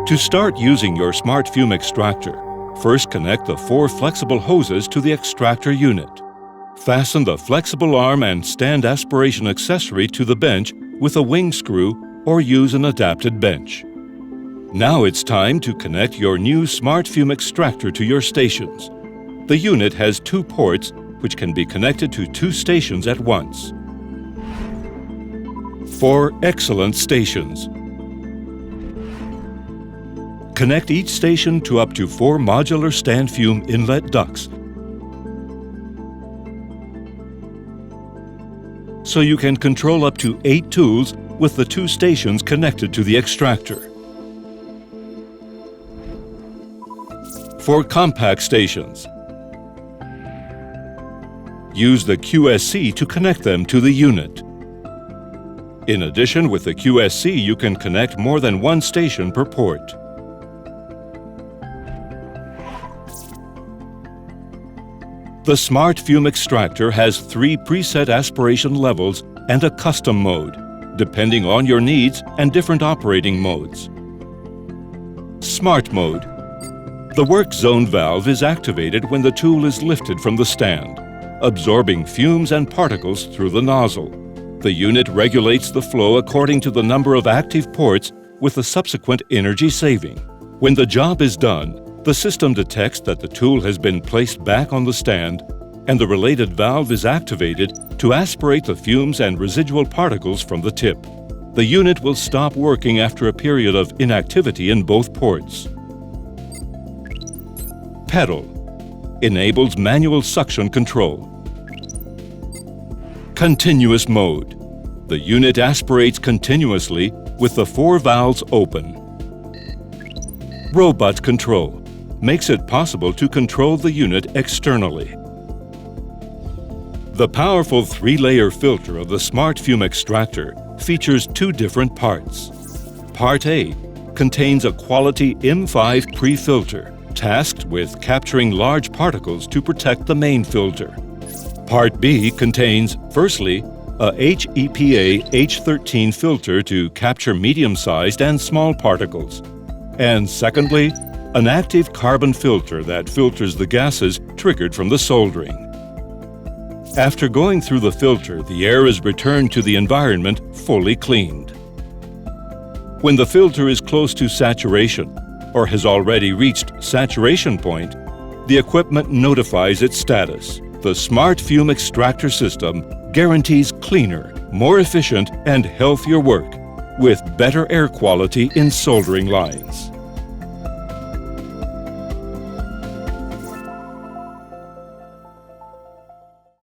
To start using your smart fume extractor, first connect the 4 flexible hoses to the extractor unit. Fasten the flexible arm and stand aspiration accessory to the bench with a wing screw or use an adapted bench. Now it's time to connect your new smart fume extractor to your stations. The unit has 2 ports which can be connected to 2 stations at once. 4 excellent stations. Connect each station to up to 4 modular stand fume inlet ducts, so you can control up to 8 tools with the 2 stations connected to the extractor. 4 compact stations. Use the QSC to connect them to the unit. In addition, with the QSC, you can connect more than 1 station per port. The Smart Fume Extractor has 3 preset aspiration levels and a custom mode, depending on your needs and different operating modes. Smart Mode. The work zone valve is activated when the tool is lifted from the stand, absorbing fumes and particles through the nozzle. The unit regulates the flow according to the number of active ports with the subsequent energy saving. When the job is done, the system detects that the tool has been placed back on the stand and the related valve is activated to aspirate the fumes and residual particles from the tip. The unit will stop working after a period of inactivity in both ports. Pedal enables manual suction control. Continuous mode. The unit aspirates continuously with the 4 valves open. Robot control makes it possible to control the unit externally. The powerful 3-layer filter of the Smart Fume Extractor features 2 different parts. Part A contains a quality M5 pre-filter, tasked with capturing large particles to protect the main filter. Part B contains, firstly, a HEPA H13 filter to capture medium-sized and small particles, and secondly, an active carbon filter that filters the gases triggered from the soldering. After going through the filter, the air is returned to the environment fully cleaned. When the filter is close to saturation or has already reached saturation point, the equipment notifies its status. The Smart Fume Extractor system guarantees cleaner, more efficient, and healthier work with better air quality in soldering lines.